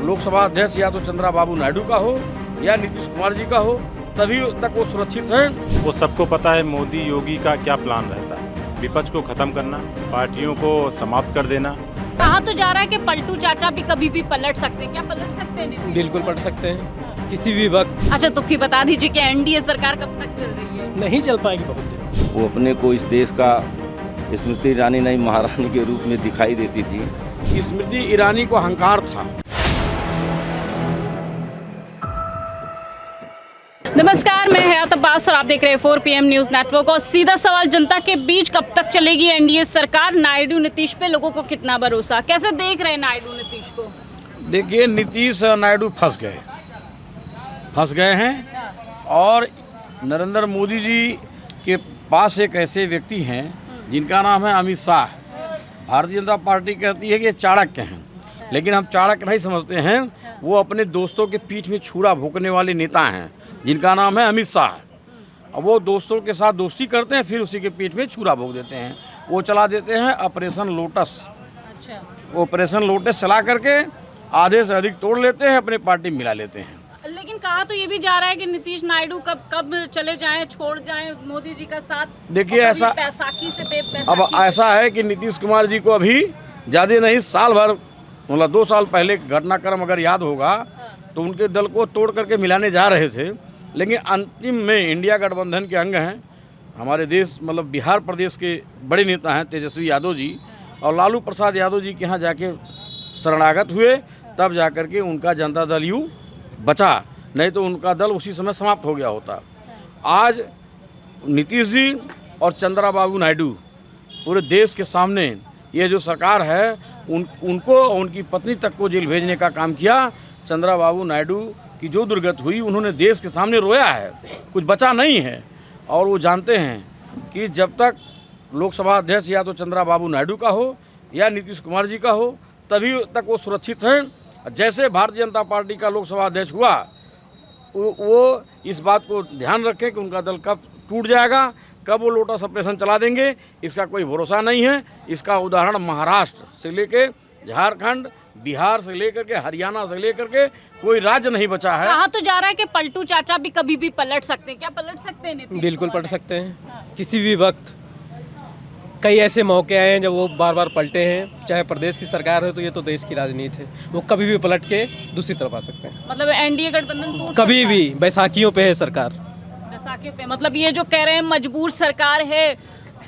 लोकसभा अध्यक्ष या तो चंद्रा बाबू नायडू का हो या नीतीश कुमार जी का हो, तभी तक वो सुरक्षित हैं। वो सबको पता है मोदी योगी का क्या प्लान रहता है, विपक्ष को खत्म करना, पार्टियों को समाप्त कर देना। कहा तो जा रहा है कि पलटू चाचा भी कभी भी पलट सकते हैं, क्या पलट सकते हैं नीतीश? बिल्कुल पलट सकते हैं किसी भी वक्त। अच्छा, तो फिर बता दीजिए कि एनडीए सरकार कब तक चल रही है? नहीं चल पाएगी बहुत देर। वो अपने को इस देश का स्मृति ईरानी नई महारानी के रूप में दिखाई देती थी। स्मृति ईरानी को अहंकार था। नमस्कार, मैं हयात अब्बास और आप देख रहे हैं 4 PM न्यूज़ नेटवर्क। और सीधा सवाल जनता के बीच, कब तक चलेगी एनडीए सरकार? नायडू नीतीश पे लोगों को कितना भरोसा? कैसे देख रहे हैं नायडू नीतीश को? देखिए, नीतीश नायडू फंस गए हैं और नरेंद्र मोदी जी के पास एक ऐसे व्यक्ति हैं जिनका नाम है अमित शाह। भारतीय जनता पार्टी कहती है कि ये चाणक्य हैं, लेकिन हम चाणक्य नहीं समझते हैं। वो अपने दोस्तों के पीठ में छुरा भोंकने वाले नेता हैं जिनका नाम है अमित शाह। अब वो दोस्तों के साथ दोस्ती करते हैं, फिर उसी के पीठ में छुरा भोंक देते हैं। वो चला देते हैं ऑपरेशन लोटस। ऑपरेशन लोटस चला करके आधे से अधिक तोड़ लेते हैं, अपनी पार्टी में मिला लेते हैं। लेकिन कहा तो ये भी जा रहा है कि नीतीश नायडू कब चले जाएं, छोड़ जाएं मोदी जी का साथ। देखिए, ऐसा बैसाखी से अब ऐसा है कि नीतीश कुमार जी को अभी ज़्यादा नहीं, साल भर मतलब 2 साल पहले घटनाक्रम अगर याद होगा तो उनके दल को तोड़ करके मिलाने जा रहे थे, लेकिन अंतिम में इंडिया गठबंधन के अंग हैं हमारे देश मतलब बिहार प्रदेश के बड़े नेता हैं तेजस्वी यादव जी, और लालू प्रसाद यादव जी के यहाँ जाके शरणागत हुए, तब जाकर के उनका जनता दल यू बचा, नहीं तो उनका दल उसी समय समाप्त हो गया होता। आज नीतीश जी और चंद्रा बाबू नायडू पूरे देश के सामने ये जो सरकार है उनको उनकी पत्नी तक को जेल भेजने का काम किया। चंद्रा बाबू नायडू की जो दुर्गत हुई, उन्होंने देश के सामने रोया है, कुछ बचा नहीं है। और वो जानते हैं कि जब तक लोकसभा अध्यक्ष या तो चंद्रा बाबू नायडू का हो या नीतीश कुमार जी का हो, तभी तक वो सुरक्षित हैं। जैसे भारतीय जनता पार्टी का लोकसभा अध्यक्ष हुआ, वो इस बात को ध्यान रखें कि उनका दल कब टूट जाएगा, कब वो लोटस ऑपरेशन चला देंगे, इसका कोई भरोसा नहीं है। इसका उदाहरण महाराष्ट्र से लेके झारखंड, बिहार से लेकर के हरियाणा से लेकर के कोई राज्य नहीं बचा है। कहा तो जा रहा है कि पलटू चाचा भी कभी भी पलट सकते हैं, क्या पलट सकते हैं नीतीश? बिल्कुल पलट सकते हैं किसी भी वक्त। कई ऐसे मौके आए हैं जब वो बार बार पलटे हैं। चाहे प्रदेश की सरकार हो तो ये तो देश की राजनीति है, वो कभी भी पलट के दूसरी तरफ आ सकते हैं। मतलब एनडीए गठबंधन टूट कभी सकता भी बैसाखियों पे है सरकार। बैसाखियों पे मतलब ये जो कह रहे हैं मजबूर सरकार है,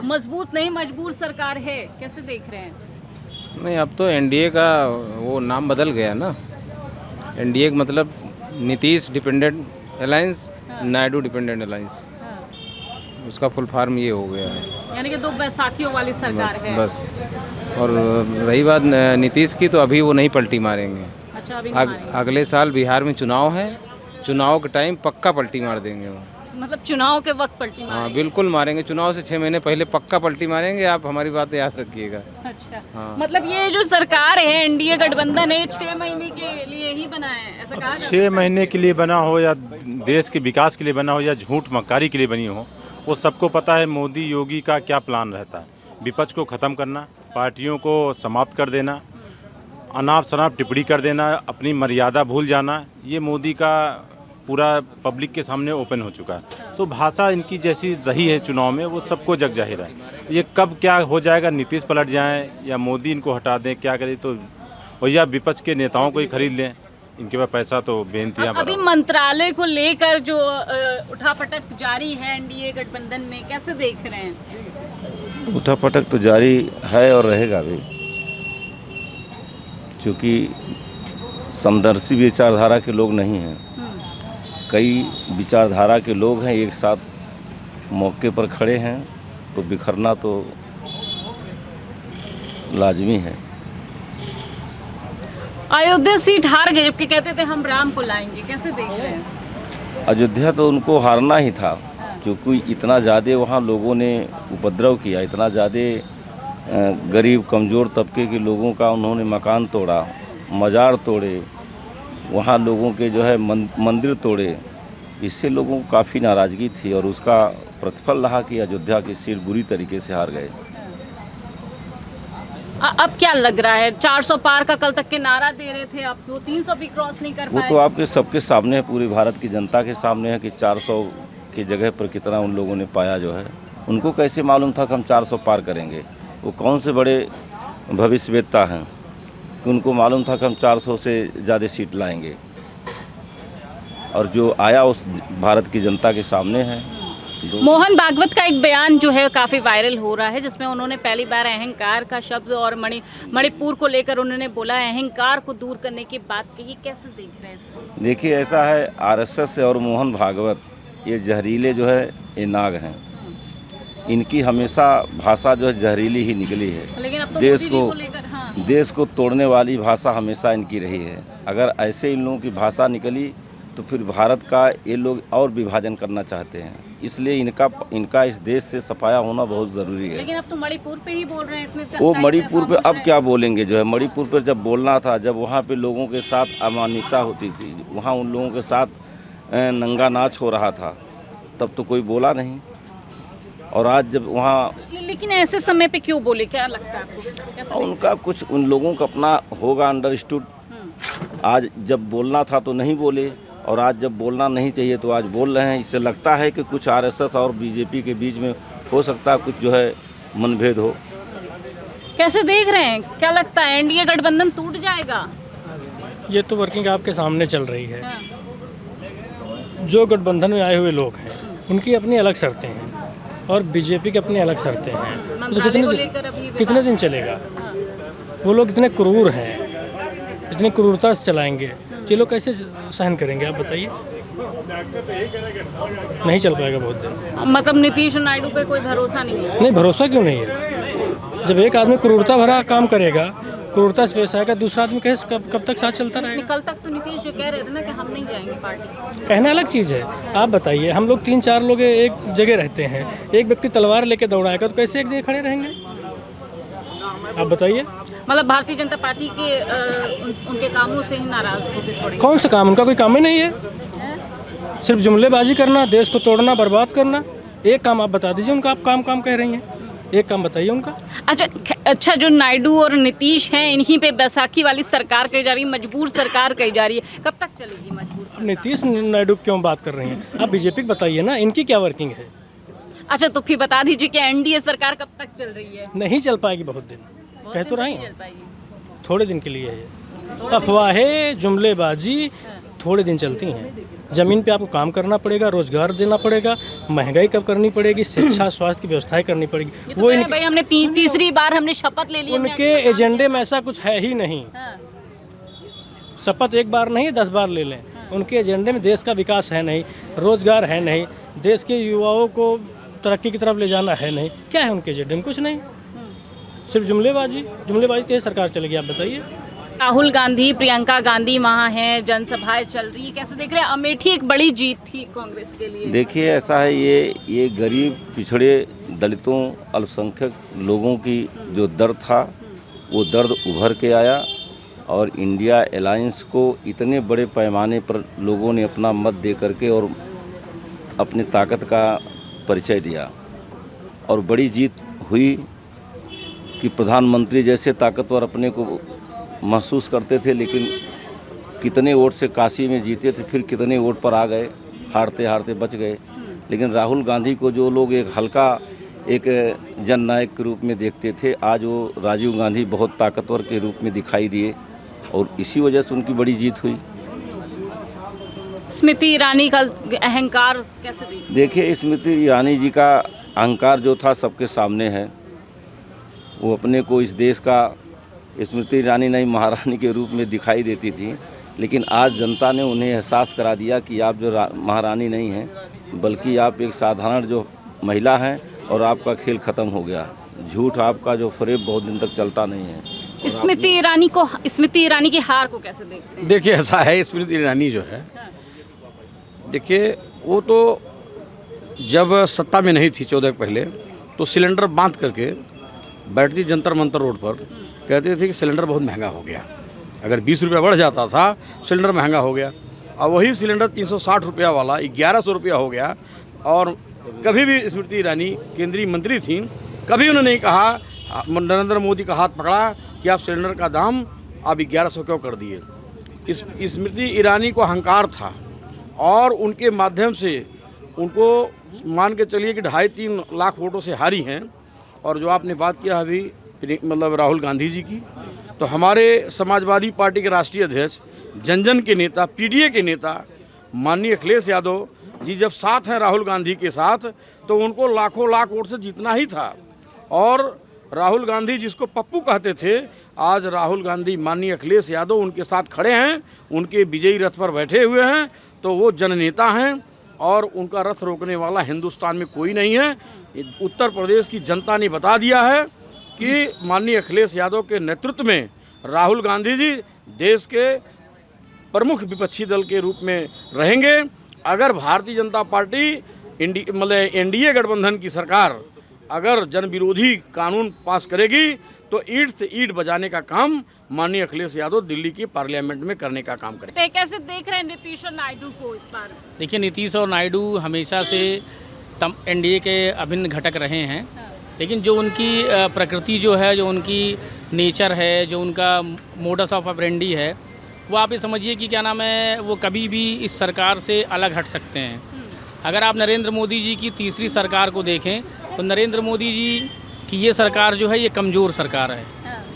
मजबूत नहीं मजबूर सरकार है, कैसे देख रहे हैं? नहीं, अब तो एनडीए का वो नाम बदल गया ना। एनडीए का मतलब Nitish dependent alliance, Naidu dependent alliance, उसका फुल फॉर्म ये हो गया है। यानी कि 2 बैसाखियों वाली सरकार है। बस। और रही बात नीतीश की, तो अभी वो नहीं पलटी मारेंगे। अच्छा, अभी अगले साल बिहार में चुनाव है, चुनाव के टाइम पक्का पलटी मार देंगे वो। मतलब चुनाव के वक्त पलटी मारेंगे? हाँ, बिल्कुल मारेंगे। चुनाव से 6 महीने पहले पक्का पलटी मारेंगे। आप हमारी बात याद रखिएगा। अच्छा, हाँ। मतलब ये जो सरकार है एनडीए गठबंधन है 6 महीने के लिए ही बना है, ऐसा कहा जाता है? 6 महीने के लिए बना हो या देश के विकास के लिए बना हो या झूठ मक्कारी के लिए बनी हो, वो सबको पता है मोदी योगी का क्या प्लान रहता है। विपक्ष को ख़त्म करना, पार्टियों को समाप्त कर देना, अनाप शनाप टिप्पणी कर देना, अपनी मर्यादा भूल जाना, ये मोदी का पूरा पब्लिक के सामने ओपन हो चुका है। तो भाषा इनकी जैसी रही है चुनाव में, वो सबको जग जाहिर है। ये कब क्या हो जाएगा, नीतीश पलट जाएं या मोदी इनको हटा दें, क्या करें, तो भैया विपक्ष के नेताओं को ही खरीद लें, इनके पास पैसा तो बेनतियाँ। अभी मंत्रालय को लेकर जो उठापटक जारी है एनडीए गठबंधन में, कैसे देख रहे हैं? उठापटक तो जारी है और रहेगा भी, क्योंकि समदर्शी विचारधारा के लोग नहीं हैं। कई विचारधारा के लोग हैं, एक साथ मौके पर खड़े हैं, तो बिखरना तो लाजमी है। अयोध्या सीट हार गए, जबकि कहते थे हम राम को लाएंगे, कैसे देख रहे हैं? अयोध्या तो उनको हारना ही था, क्योंकि इतना ज़्यादा वहाँ लोगों ने उपद्रव किया, इतना ज़्यादा गरीब कमज़ोर तबके के लोगों का उन्होंने मकान तोड़ा, मज़ार तोड़े, वहाँ लोगों के जो है मंदिर तोड़े। इससे लोगों को काफ़ी नाराज़गी थी और उसका प्रतिफल रहा कि अयोध्या की सीट बुरी तरीके से हार गए। अब क्या लग रहा है? 400 पार का कल तक के नारा दे रहे थे, अब तो 300 भी क्रॉस नहीं कर वो पाए। तो आपके सबके सामने है, पूरी भारत की जनता के सामने है कि 400 की जगह पर कितना उन लोगों ने पाया जो है। उनको कैसे मालूम था कि हम 400 पार करेंगे? वो कौन से बड़े भविष्यवेत्ता हैं कि उनको मालूम था कि हम 400 से ज़्यादा सीट लाएंगे? और जो आया उस भारत की जनता के सामने है। मोहन भागवत का एक बयान जो है काफ़ी वायरल हो रहा है, जिसमें उन्होंने पहली बार अहंकार का शब्द और मणिपुर को लेकर उन्होंने बोला अहंकार को दूर करने की बात कही। कैसे देख रहे हैं इसको? देखिए, ऐसा है, आरएसएस और मोहन भागवत ये जहरीले जो है ये नाग हैं। इनकी हमेशा भाषा जो है जहरीली ही निकली है। लेकिन अब तो देश मोदी जी को को लेकर देश को तोड़ने वाली भाषा हमेशा इनकी रही है। अगर ऐसे इन लोगों की भाषा निकली तो फिर भारत का ये लोग और विभाजन करना चाहते हैं। इसलिए इनका इस देश से सफाया होना बहुत ज़रूरी है। लेकिन अब तो मणिपुर पे ही बोल रहे हैं इतने वो टाइम मणिपुर से पे अब खामोश क्या बोलेंगे? जो है मणिपुर पर जब बोलना था, जब वहाँ पे लोगों के साथ अमानवीयता होती थी, वहाँ उन लोगों के साथ नंगा नाच हो रहा था, तब तो कोई बोला नहीं। और आज जब वहाँ हैं। लेकिन ऐसे समय पे क्यों बोले, क्या लगता है आपको? कैसे उनका कुछ उन लोगों का अपना होगा अंडरस्टूड। आज जब बोलना था तो नहीं बोले, और आज जब बोलना नहीं चाहिए तो आज बोल रहे हैं। इससे लगता है कि कुछ आरएसएस और बीजेपी के बीच में हो सकता है कुछ जो है मनभेद हो। कैसे देख रहे हैं? क्या लगता है एनडीए गठबंधन टूट जाएगा? ये तो वर्किंग आपके सामने चल रही है। हाँ। जो गठबंधन में आए हुए लोग हैं उनकी अपनी अलग शर्तें हैं और बीजेपी की अपनी अलग शर्तें हैं। तो मंत्रालय को लेकर अभी कितने दिन चलेगा? हाँ। वो लोग इतने क्रूर हैं, इतनी क्रूरता से चलाएंगे, ये लोग कैसे सहन करेंगे? आप बताइए। नहीं चल पाएगा बहुत दिन। मतलब नीतीश और नायडू पे कोई भरोसा नहीं है? नहीं, भरोसा क्यों नहीं है? जब एक आदमी क्रूरता भरा काम करेगा, क्रूरता से पेश आएगा, दूसरा आदमी कैसे कब तक साथ चलता रहेगा? कल तक तो नीतीश जो कह रहे थे ना कि हम नहीं जाएंगे पार्टी। कहना अलग चीज़ है। आप बताइए, हम लोग 3-4 लोग एक जगह रहते हैं, एक व्यक्ति तलवार लेके दौड़ाएगा तो कैसे एक जगह खड़े रहेंगे? आप बताइए। मतलब भारतीय जनता पार्टी के उनके कामों से ही नाराज होकर छोड़ेंगे? कौन सा काम? उनका कोई काम ही नहीं है। सिर्फ जुमलेबाजी करना, देश को तोड़ना, बर्बाद करना। एक काम आप बता दीजिए उनका। आप काम कह रही हैं, एक काम बताइए उनका। अच्छा, जो नायडू और नीतीश हैं, इन्हीं पे बैसाखी वाली सरकार कही जा रही है, मजबूर सरकार कही जा रही है। कब तक चलेगी मजबूर सरकार? नीतीश नायडू क्यों बात कर रही हैं? आप बीजेपी को बताइए ना, इनकी क्या वर्किंग है? अच्छा, तो फिर बता दीजिए कि एनडीए सरकार कब तक चल रही है? नहीं चल पाएगी बहुत दिन। कह तो रही नहीं हैं, चल पाएगी। थोड़े दिन के लिए है। अफवाहें, जुमलेबाजी थोड़े दिन चलती हैं। ज़मीन पे आपको काम करना पड़ेगा, रोजगार देना पड़ेगा, महंगाई कब करनी पड़ेगी, शिक्षा स्वास्थ्य की व्यवस्थाएं करनी पड़ेगी। वो भाई हमने तीसरी बार हमने शपथ ले ली। उनके एजेंडे में ऐसा कुछ है ही नहीं। शपथ एक बार नहीं 10 बार ले लें, उनके एजेंडे में देश का विकास है नहीं, रोजगार है नहीं, देश के युवाओं को तरक्की की तरफ ले जाना है नहीं। क्या है उनके एजेंडे में? कुछ नहीं, सिर्फ जुमलेबाजी तेज सरकार चलेगी। आप बताइए। राहुल गांधी, प्रियंका गांधी वहाँ हैं, जनसभाएं चल रही है, कैसे देख रहे हैं? अमेठी एक बड़ी जीत थी कांग्रेस के लिए। देखिए, ऐसा है, ये गरीब, पिछड़े, दलितों, अल्पसंख्यक लोगों की जो दर्द था वो दर्द उभर के आया, और इंडिया अलायंस को इतने बड़े पैमाने पर लोगों ने अपना मत दे करके और अपनी ताकत का परिचय दिया, और बड़ी जीत हुई कि प्रधानमंत्री जैसे ताकतवर अपने को महसूस करते थे, लेकिन कितने वोट से काशी में जीते थे, फिर कितने वोट पर आ गए, हारते हारते बच गए। लेकिन राहुल गांधी को जो लोग एक हल्का, एक जननायक के रूप में देखते थे, आज वो राजीव गांधी बहुत ताकतवर के रूप में दिखाई दिए, और इसी वजह से उनकी बड़ी जीत हुई। स्मृति ईरानी का अहंकार कैसे देखिए, स्मृति ईरानी जी का अहंकार जो था सबके सामने है। वो अपने को इस देश का स्मृति ईरानी नहीं, महारानी के रूप में दिखाई देती थी, लेकिन आज जनता ने उन्हें एहसास करा दिया कि आप जो महारानी नहीं हैं, बल्कि आप एक साधारण जो महिला हैं, और आपका खेल ख़त्म हो गया। झूठ आपका जो फरेब बहुत दिन तक चलता नहीं है। स्मृति ईरानी की हार को कैसे देखते हैं? देखिए, ऐसा है, स्मृति ईरानी जो है, देखिए, वो तो जब सत्ता में नहीं थी 14 पहले, तो सिलेंडर बांध करके बैठती जंतर मंतर रोड पर, कहते थे कि सिलेंडर बहुत महंगा हो गया। अगर 20 रुपया बढ़ जाता था, सिलेंडर महंगा हो गया। और वही सिलेंडर 360 रुपया वाला 1100 रुपया हो गया। और कभी भी स्मृति ईरानी केंद्रीय मंत्री थी, कभी उन्होंने नहीं कहा नरेंद्र मोदी का हाथ पकड़ा कि आप सिलेंडर का दाम आप 1100 क्यों कर दिए। स्मृति ईरानी को अहंकार था और उनके माध्यम से उनको मान के चलिए कि 2.5-3 लाख वोटों से हारी हैं। और जो आपने बात किया अभी मतलब राहुल गांधी जी की, तो हमारे समाजवादी पार्टी के राष्ट्रीय अध्यक्ष, जन जन के नेता, पीडीए के नेता माननीय अखिलेश यादव जी जब साथ हैं राहुल गांधी के साथ, तो उनको लाखों लाख वोट से जीतना ही था। और राहुल गांधी जिसको पप्पू कहते थे, आज राहुल गांधी माननीय अखिलेश यादव उनके साथ खड़े हैं, उनके विजयी रथ पर बैठे हुए हैं, तो वो जननेता हैं और उनका रथ रोकने वाला हिंदुस्तान में कोई नहीं है। उत्तर प्रदेश की जनता ने बता दिया है कि माननीय अखिलेश यादव के नेतृत्व में राहुल गांधी जी देश के प्रमुख विपक्षी दल के रूप में रहेंगे। अगर भारतीय जनता पार्टी एनडीए गठबंधन की सरकार अगर जन विरोधी कानून पास करेगी तो ईंट से ईंट बजाने का काम माननीय अखिलेश यादव दिल्ली की पार्लियामेंट में करने का काम करेंगे। कैसे देख रहे हैं नीतीश और नायडू को इस बार? देखिए, नीतीश और नायडू हमेशा से एनडीए के अभिन्न घटक रहे हैं, लेकिन जो उनकी प्रकृति जो है, जो उनकी नेचर है, जो उनका मोडस ऑफ ऑपरेंडी है, वो आप ये समझिए कि क्या नाम है, वो कभी भी इस सरकार से अलग हट सकते हैं। अगर आप नरेंद्र मोदी जी की तीसरी सरकार को देखें तो नरेंद्र मोदी जी की ये सरकार जो है ये कमज़ोर सरकार है,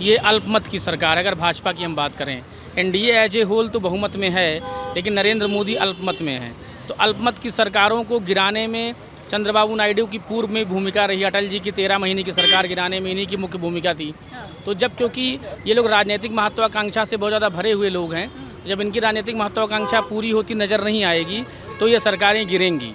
ये अल्पमत की सरकार है। अगर भाजपा की हम बात करें, एनडीए एज ए होल तो बहुमत में है, लेकिन नरेंद्र मोदी अल्पमत में है। तो अल्पमत की सरकारों को गिराने में चंद्रबाबू नायडू की पूर्व में भूमिका रही, अटल जी की 13 महीने की सरकार गिराने में इन्हीं की मुख्य भूमिका थी। तो जब क्योंकि ये लोग राजनीतिक महत्वाकांक्षा से बहुत ज़्यादा भरे हुए लोग हैं, जब इनकी राजनीतिक महत्वाकांक्षा पूरी होती नज़र नहीं आएगी तो ये सरकारें गिरेंगी।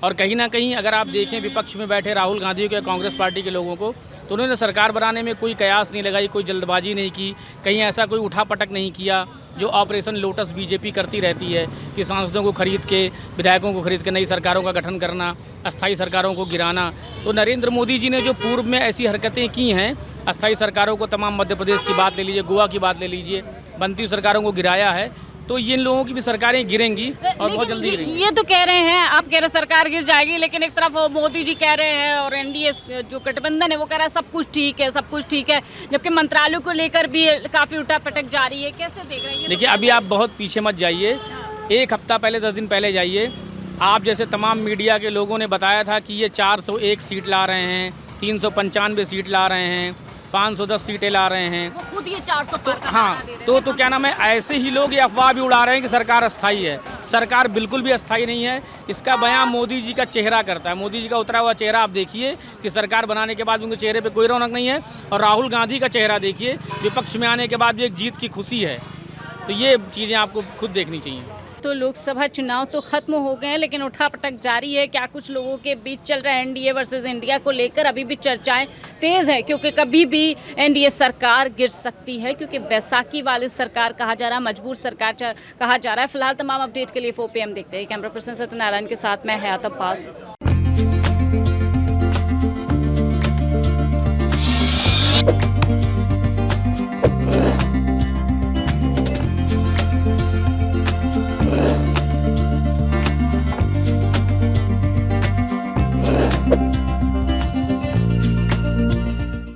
और कहीं ना कहीं अगर आप देखें विपक्ष में बैठे राहुल गांधी के कांग्रेस पार्टी के लोगों को, तो उन्होंने सरकार बनाने में कोई कयास नहीं लगाई, कोई जल्दबाजी नहीं की, कहीं ऐसा कोई उठापटक नहीं किया जो ऑपरेशन लोटस बीजेपी करती रहती है कि सांसदों को खरीद के, विधायकों को खरीद के नई सरकारों का गठन करना, अस्थायी सरकारों को गिराना। तो नरेंद्र मोदी जी ने जो पूर्व में ऐसी हरकतें की हैं, अस्थायी सरकारों को, तमाम मध्य प्रदेश की बात ले लीजिए, गोवा की बात ले लीजिए, बनती सरकारों को गिराया है, तो इन लोगों की भी सरकारें गिरेंगी और बहुत जल्दी गिरेंगी। ये तो कह रहे हैं, आप कह रहे सरकार गिर जाएगी, लेकिन एक तरफ मोदी जी कह रहे हैं और एनडीए जो गठबंधन है वो कह रहा है सब कुछ ठीक है, सब कुछ ठीक है, जबकि मंत्रालयों को लेकर भी काफ़ी उठापटक जारी है। कैसे देख रहे हैं? देखिए, अभी आप बहुत पीछे मत जाइए, एक हफ्ता पहले, 10 दिन पहले जाइए। आप जैसे तमाम मीडिया के लोगों ने बताया था कि ये 401 सीट ला रहे हैं, 395 सीट ला रहे हैं, 510 सीटें ला रहे हैं, वो खुद ये 400 तो हाँ, तो क्या नाम है, ऐसे ही लोग ये अफवाह भी उड़ा रहे हैं कि सरकार अस्थाई है। सरकार बिल्कुल भी अस्थाई नहीं है। इसका बयान मोदी जी का चेहरा करता है। मोदी जी का उतरा हुआ चेहरा आप देखिए कि सरकार बनाने के बाद उनके चेहरे पे कोई रौनक नहीं है, और राहुल गांधी का चेहरा देखिए, विपक्ष में आने के बाद भी एक जीत की खुशी है। तो ये चीज़ें आपको खुद देखनी चाहिए। तो लोकसभा चुनाव तो खत्म हो गए हैं, लेकिन उठापटक जारी है। क्या कुछ लोगों के बीच चल रहा है एनडीए वर्सेस इंडिया को लेकर, अभी भी चर्चाएं तेज है, क्योंकि कभी भी एनडीए सरकार गिर सकती है, क्योंकि बैसाखी वाली सरकार कहा जा रहा है, मजबूर सरकार कहा जा रहा है। फिलहाल तमाम अपडेट के लिए 4 PM देखते हैं। कैमरा पर्सन सत्यनारायण के साथ मैं हयात अब्बास।